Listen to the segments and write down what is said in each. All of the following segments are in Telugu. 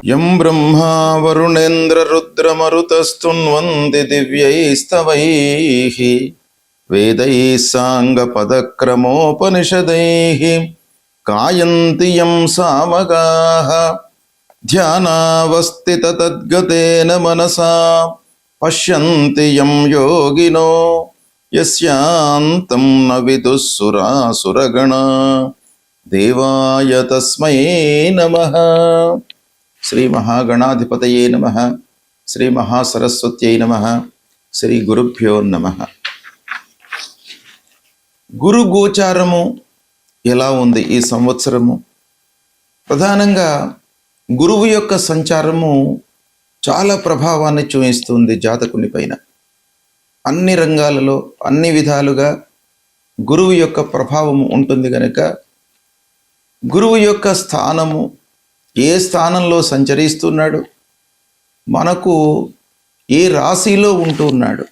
యం బ్రహ్మా వరుణేంద్ర రుద్రమరుతస్తున్వంది దివ్యైస్తవైః వేదైః సాంగపదక్రమోపనిషదైః గాయంతి యం సామగాః ధ్యానావస్థిత తద్గతేన మనసా పశ్యంతి యం యోగినో యస్యాంతం న విదుః సురాసురగణా దేవాయ తస్మై నమః. శ్రీ మహాగణాధిపతయే నమః. శ్రీ మహాసరస్వత్యై నమః. శ్రీ గురుభ్యో నమః. గురు గోచారము ఎలా ఉంది ఈ సంవత్సరము? ప్రధానంగా గురువు యొక్క సంచారము చాలా ప్రభావాన్ని చూపిస్తుంది జాతకుని పైన. అన్ని రంగాలలో అన్ని విధాలుగా గురువు యొక్క ప్రభావం ఉంటుంది కనుక గురువు యొక్క స్థానము ఏ స్థానంలో సంచరిస్తున్నాడు, మనకు ఏ రాశిలో ఉంటున్నాడు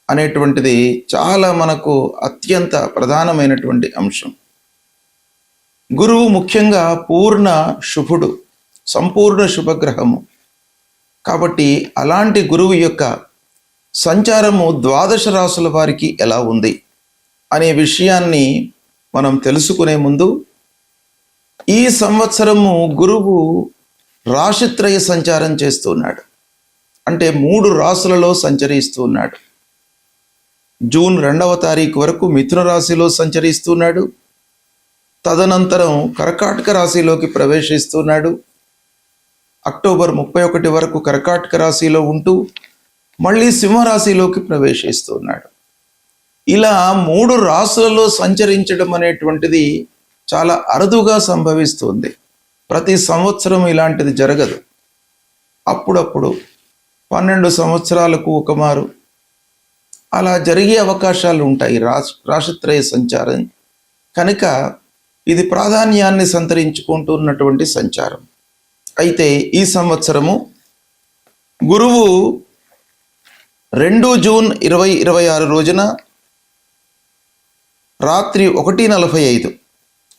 అనేటువంటిది చాలా మనకు అత్యంత ప్రధానమైనటువంటి అంశం. గురువు ముఖ్యంగా పూర్ణ శుభుడు, సంపూర్ణ శుభగ్రహము. కాబట్టి అలాంటి గురువు యొక్క సంచారము ద్వాదశ రాశుల వారికి ఎలా ఉంది అనే విషయాన్ని మనం తెలుసుకునే ముందు, ఈ సంవత్సరము గురువు రాశిత్రయ సంచారం చేస్తున్నాడు. అంటే 3 రాశులలో సంచరిస్తున్నాడు. జూన్ 2వ తారీఖు వరకు మిథున రాశిలో సంచరిస్తున్నాడు. తదనంతరం కర్కాటక రాశిలోకి ప్రవేశిస్తున్నాడు. అక్టోబర్ 31 వరకు కర్కాటక రాశిలో ఉంటూ మళ్ళీ సింహరాశిలోకి ప్రవేశిస్తున్నాడు. ఇలా 3 రాశులలో సంచరించడం అనేటువంటిది చాలా అరుదుగా సంభవిస్తుంది. ప్రతి సంవత్సరం ఇలాంటిది జరగదు. అప్పుడప్పుడు 12 సంవత్సరాలకు ఒకమారు అలా జరిగే అవకాశాలు ఉంటాయి రాశిత్రయ సంచారం కనుక ఇది ప్రాధాన్యాన్ని సంతరించుకుంటున్నటువంటి సంచారం. అయితే ఈ సంవత్సరము గురువు 2 జూన్ 2026 రోజున రాత్రి 1:45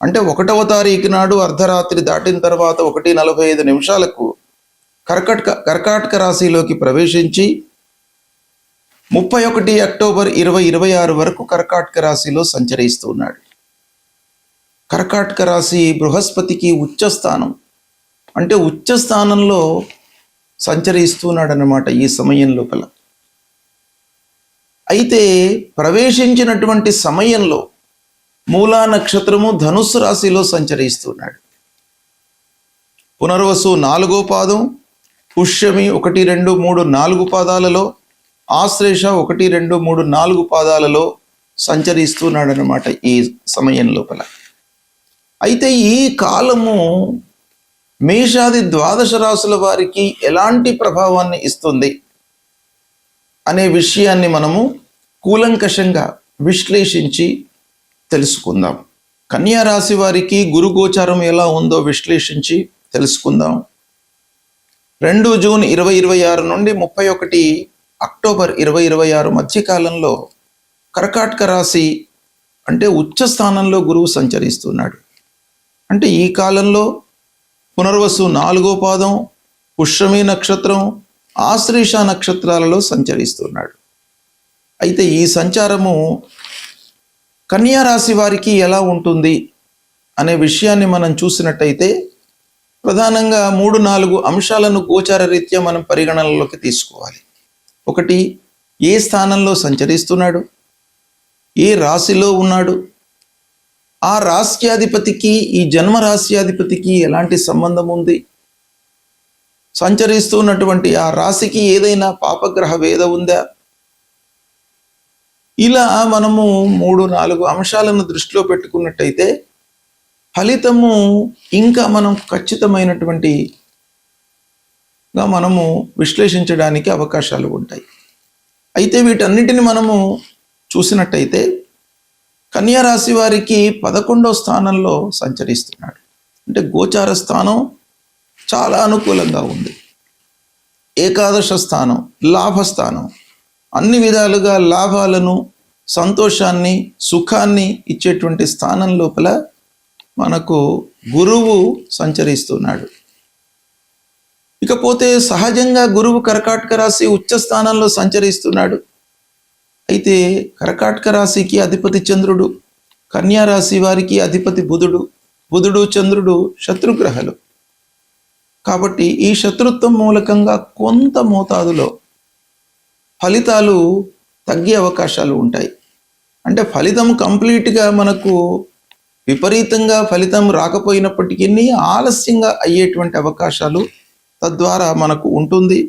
అంటే 1వ తారీఖు నాడు అర్ధరాత్రి దాటిన తర్వాత 1:45 నిమిషాలకు కర్కాటక రాశిలోకి ప్రవేశించి 31 అక్టోబర్ 2026 వరకు కర్కాటక రాశిలో సంచరిస్తున్నాడు. కర్కాటక రాశి బృహస్పతికి ఉచ్చస్థానం, అంటే ఉచ్చస్థానంలో సంచరిస్తున్నాడు అన్నమాట ఈ సమయం లోపల. అయితే ప్రవేశించినటువంటి సమయంలో మూలా నక్షత్రము ధనుస్సు రాశిలో సంచరిస్తున్నాడు. పునర్వసు 4వ పాదం, పుష్యమి 1, 2, 3, 4 పాదాలలో, ఆశ్లేష 1, 2, 3, 4 పాదాలలో సంచరిస్తున్నాడు అన్నమాట ఈ సమయం లోపల. అయితే ఈ కాలము మేషాది ద్వాదశ రాశుల వారికి ఎలాంటి ప్రభావాన్ని ఇస్తుంది అనే విషయాన్ని మనము కూలంకషంగా విశ్లేషించి తెలుసుకుందాం. కన్యా రాశి వారికి గురు గోచారం ఎలా ఉందో విశ్లేషించి తెలుసుకుందాం. 2 జూన్ 2026 నుండి 31 అక్టోబర్ 2026 మధ్యకాలంలో కర్కాటక రాశి అంటే ఉచ్చ స్థానంలో గురువు సంచరిస్తున్నాడు. అంటే ఈ కాలంలో పునర్వసు 4వ పాదం, పుష్యమి నక్షత్రం, ఆశ్లేష నక్షత్రాలలో సంచరిస్తున్నాడు. అయితే ఈ సంచారము కన్యా రాశి వారికి ఎలా ఉంటుంది అనే విషయాన్ని మనం చూసినట్టయితే ప్రధానంగా 3-4 అంశాలను గోచార రీత్యా మనం పరిగణనలోకి తీసుకోవాలి. 1, ఏ స్థానంలో సంచరిస్తున్నాడు, ఏ రాశిలో ఉన్నాడు, ఆ రాశ్యాధిపతికి ఈ జన్మ రాశ్యాధిపతికి ఎలాంటి సంబంధం ఉంది, సంచరిస్తున్నటువంటి ఆ రాశికి ఏదైనా పాపగ్రహ వేద ఉందా, ఇలా మనము 3-4 అంశాలను దృష్టిలో పెట్టుకున్నట్టయితే ఫలితము ఇంకా మనం ఖచ్చితమైనటువంటిగా మనము విశ్లేషించడానికి అవకాశాలు ఉంటాయి. అయితే వీటన్నిటిని మనము చూసినట్టయితే కన్యా రాశి వారికి 11వ స్థానంలో సంచరిస్తున్నాడు. అంటే గోచార స్థానం చాలా అనుకూలంగా ఉంది. ఏకాదశ స్థానం, లాభస్థానం, అన్ని విధాలుగా లాభాలను, సంతోషాన్ని, సుఖాన్ని ఇచ్చేటువంటి స్థానం లోపల మనకు గురువు సంచరిస్తున్నాడు. ఇకపోతే సహజంగా గురువు కర్కాటక రాశి ఉచ్చ స్థానంలో సంచరిస్తున్నాడు. అయితే కర్కాటక రాశికి అధిపతి చంద్రుడు, కన్యా రాశి వారికి అధిపతి బుధుడు. బుధుడు చంద్రుడు శత్రుగ్రహాలు. కాబట్టి ఈ శత్రుత్వం మూలకంగా కొంత మోతాదులో ఫలితాలు తగ్గే అవకాశాలు ఉంటాయి. అంటే ఫలితం కంప్లీట్గా మనకు విపరీతంగా ఫలితం రాకపోయినప్పటికీ ఆలస్యంగా అయ్యేటువంటి అవకాశాలు తద్వారా మనకు ఉంటుంది.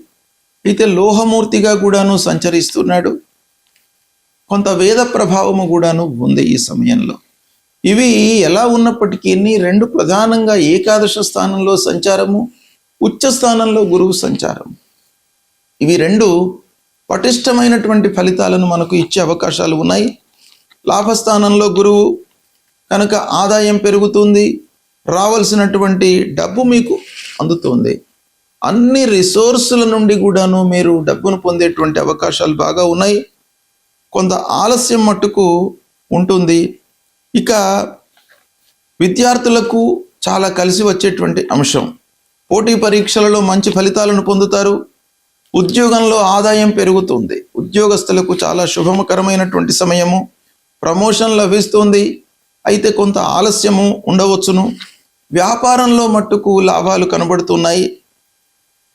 అయితే లోహమూర్తిగా కూడాను సంచరిస్తున్నాడు. కొంత వేద ప్రభావము కూడాను ఉంది ఈ సమయంలో. ఇవి ఎలా ఉన్నప్పటికీ రెండు ప్రధానంగా ఏకాదశ స్థానంలో సంచారము, ఉచ్చ స్థానంలో గురువు సంచారం, ఇవి రెండు పటిష్టమైనటువంటి ఫలితాలను మనకు ఇచ్చే అవకాశాలు ఉన్నాయి. లాభస్థానంలో గురువు కనుక ఆదాయం పెరుగుతుంది, రావాల్సినటువంటి డబ్బు మీకు అందుతుంది. అన్ని రిసోర్సుల నుండి కూడాను మీరు డబ్బును పొందేటువంటి అవకాశాలు బాగా ఉన్నాయి. కొంత ఆలస్యం మట్టుకు ఉంటుంది. ఇక విద్యార్థులకు చాలా కలిసి వచ్చేటువంటి అంశం. పోటీ పరీక్షలలో మంచి ఫలితాలను పొందుతారు. ఉద్యోగంలో ఆదాయం పెరుగుతుంది. ఉద్యోగస్తులకు చాలా శుభకరమైనటువంటి సమయము. ప్రమోషన్ లభిస్తుంది. అయితే కొంత ఆలస్యము ఉండవచ్చును. వ్యాపారంలో మట్టుకు లాభాలు కనబడుతున్నాయి.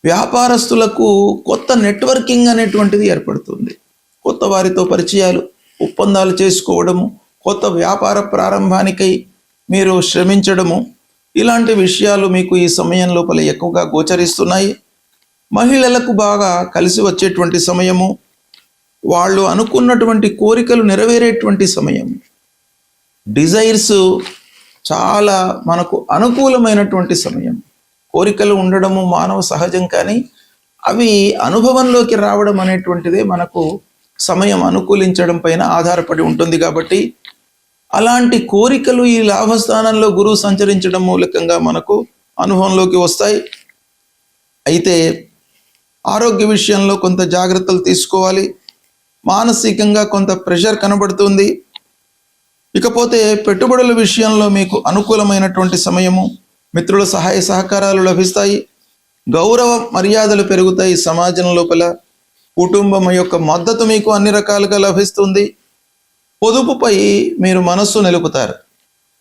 వ్యాపారస్తులకు కొత్త నెట్వర్కింగ్ అనేటువంటిది ఏర్పడుతుంది. కొత్త వారితో పరిచయాలు, ఒప్పందాలు చేసుకోవడము, కొత్త వ్యాపార ప్రారంభానికై మీరు శ్రమించడము, ఇలాంటి విషయాలు మీకు ఈ సమయం లోపల ఎక్కువగా గోచరిస్తున్నాయి. మహిళలకు బాగా కలిసి వచ్చేటువంటి సమయము. వాళ్ళు అనుకున్నటువంటి కోరికలు నెరవేరేటువంటి సమయం. డిజైర్స్ చాలా మనకు అనుకూలమైనటువంటి సమయం. కోరికలు ఉండడము మానవ సహజం, కానీ అవి అనుభవంలోకి రావడం అనేటువంటిదే మనకు సమయం అనుకూలించడం పైన ఆధారపడి ఉంటుంది. కాబట్టి అలాంటి కోరికలు ఈ లాభస్థానంలో గురువు సంచరించడం మూలకంగా మనకు అనుభవంలోకి వస్తాయి. అయితే ఆరోగ్య విషయంలో కొంత జాగ్రత్తలు తీసుకోవాలి. మానసికంగా కొంత ప్రెషర్ కనబడుతుంది. ఇకపోతే పెట్టుబడుల విషయంలో మీకు అనుకూలమైనటువంటి సమయము. మిత్రుల సహాయ సహకారాలు లభిస్తాయి. గౌరవ మర్యాదలు పెరుగుతాయి సమాజం లోపల. కుటుంబం యొక్క మద్దతు మీకు అన్ని రకాలుగా లభిస్తుంది. పొదుపుపై మీరు మనస్సు నిలుపుతారు.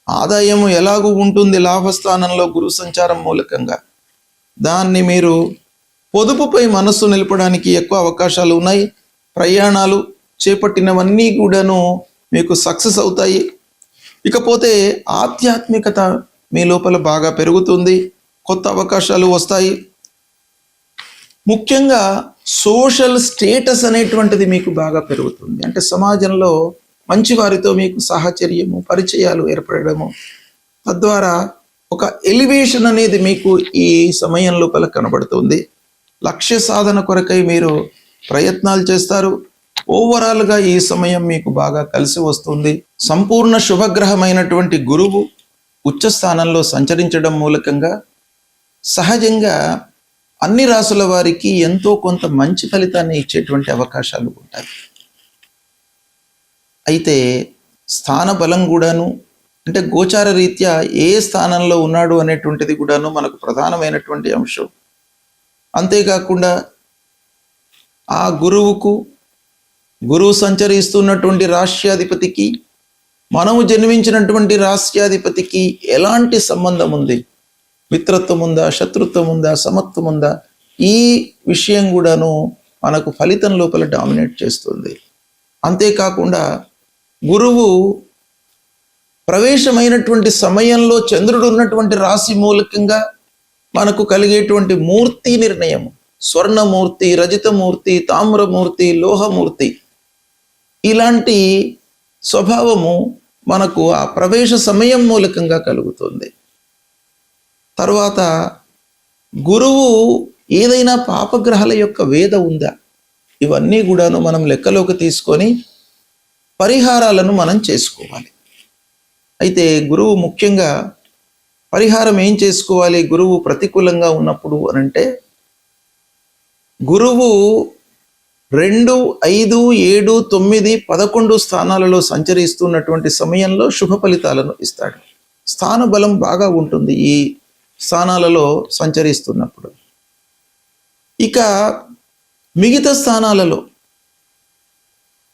ఆదాయము ఎలాగూ ఉంటుంది లాభస్థానంలో గురు సంచారం మూలకంగా. దాన్ని మీరు పొదుపుపై మనస్సు నిలపడానికి ఎక్కువ అవకాశాలు ఉన్నాయి. ప్రయాణాలు చేపట్టినవన్నీ కూడాను మీకు సక్సెస్ అవుతాయి. ఇకపోతే ఆధ్యాత్మికత మీ లోపల బాగా పెరుగుతుంది. కొత్త అవకాశాలు వస్తాయి. ముఖ్యంగా సోషల్ స్టేటస్ అనేటువంటిది మీకు బాగా పెరుగుతుంది. అంటే సమాజంలో మంచి వారితో మీకు సాహచర్యము, పరిచయాలు ఏర్పడము, తద్వారా ఒక ఎలివేషన్ అనేది మీకు ఈ సమయం లోపల కనబడుతుంది. లక్ష్య సాధన కొరకై మీరు ప్రయత్నాలు చేస్తారు. ఓవరాల్గా ఈ సమయం మీకు బాగా కలిసి వస్తుంది. సంపూర్ణ శుభగ్రహమైనటువంటి గురువు ఉచ్చ స్థానంలో సంచరించడం మూలకంగా సహజంగా అన్ని రాసుల వారికి ఎంతో కొంత మంచి ఫలితాన్ని ఇచ్చేటువంటి అవకాశాలు ఉంటాయి. అయితే స్థాన బలం కూడాను, అంటే గోచార రీత్యా ఏ స్థానంలో ఉన్నాడు అనేటువంటిది కూడాను మనకు ప్రధానమైనటువంటి అంశం. అంతేకాకుండా ఆ గురువుకు, గురువు సంచరిస్తున్నటువంటి రాష్ట్రాధిపతికి, మనము జన్మించినటువంటి రాష్ట్రాధిపతికి ఎలాంటి సంబంధం ఉంది? మిత్రత్వం ఉందా, శత్రుత్వం ఉందా, సమత్వం ఉందా? ఈ విషయం కూడాను మనకు ఫలితం లోపల డామినేట్ చేస్తుంది. అంతేకాకుండా గురువు ప్రవేశమైనటువంటి సమయంలో చంద్రుడు ఉన్నటువంటి రాశి మూలకంగా మనకు కలిగేటువంటి మూర్తి నిర్ణయము, స్వర్ణమూర్తి, రజితమూర్తి, తామ్రమూర్తి, లోహమూర్తి, ఇలాంటి స్వభావము మనకు ఆ ప్రవేశ సమయం మూలకంగా కలుగుతుంది. తర్వాత గురువు ఏదైనా పాపగ్రహాల యొక్క వేద ఉందా, ఇవన్నీ కూడాను మనం లెక్కలోకి తీసుకొని పరిహారాలను మనం చేసుకోవాలి. అయితే గురువు ముఖ్యంగా పరిహారం ఏం చేసుకోవాలి? గురువు ప్రతికూలంగా ఉన్నప్పుడు అనంటే గురువు 2, 5, 7, 9, 11 స్థానాలలో సంచరిస్తున్నటువంటి సమయంలో శుభ ఫలితాలను ఇస్తాడు. స్థాన బలం బాగా ఉంటుంది ఈ స్థానాలలో సంచరిస్తున్నప్పుడు. ఇక మిగతా స్థానాలలో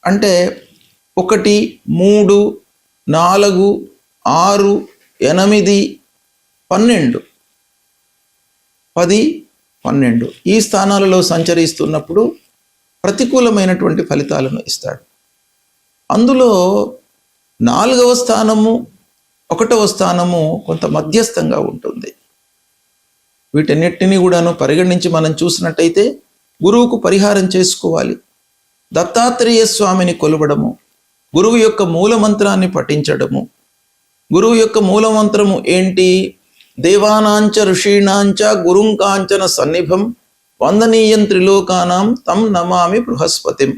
అంటే 1, 3, 4, 6, 8, 12, 10, 12 ఈ స్థానాలలో సంచరిస్తున్నప్పుడు ప్రతికూలమైనటువంటి ఫలితాలను ఇస్తాడు. అందులో 4వ స్థానము 1వ స్థానము కొంత మధ్యస్థంగా ఉంటుంది. వీటన్నిటిని కూడాను పరిగణించి మనం చూసినట్టయితే గురువుకు పరిహారం చేసుకోవాలి. దత్తాత్రేయ స్వామిని కొలవడము, గురువు యొక్క మూలమంత్రాన్ని పఠించడము. గురువు యొక్క మూలమంత్రము ఏంటి? దేవానాంచ ఋషీణాంచ గురుం కాంచన సన్నిభం వందనీయం త్రిలోకానాం తం నమామి బృహస్పతిం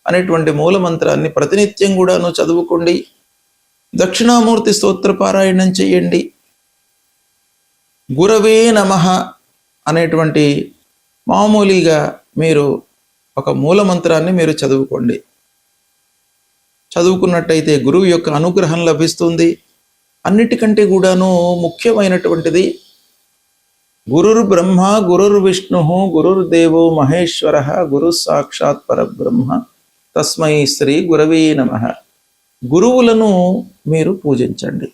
అనేటువంటి మూలమంత్రాన్ని ప్రతినిత్యం కూడాను చదువుకోండి. దక్షిణామూర్తి స్తోత్ర పారాయణం చేయండి. గురవే నమః అనేటువంటి మామూలుగా మీరు ఒక మూలమంత్రాన్ని మీరు చదువుకోండి. చదువుకున్నట్టయితే గురువు యొక్క అనుగ్రహం లభిస్తుంది. అన్నిటికంటే కూడాను ముఖ్యమైనటువంటిది గురుర్ బ్రహ్మ గురుర్ విష్ణు గురుర్దేవో మహేశ్వర గురు సాక్షాత్ పరబ్రహ్మ తస్మై శ్రీ గురవే నమః. గురువులను మీరు పూజించండి.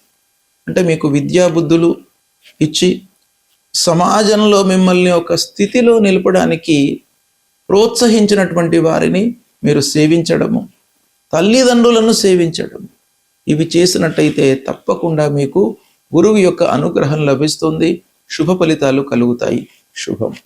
అంటే మీకు విద్యాబుద్ధులు ఇచ్చి సమాజంలో మిమ్మల్ని ఒక స్థితిలో నిలపడానికి ప్రోత్సహించినటువంటి వారిని మీరు సేవించడము, తల్లిదండ్రులను సేవించడం, ఇవి చేసినట్టయితే తప్పకుండా మీకు గురువు యొక్క అనుగ్రహం లభిస్తుంది. శుభ ఫలితాలు కలుగుతాయి. శుభం.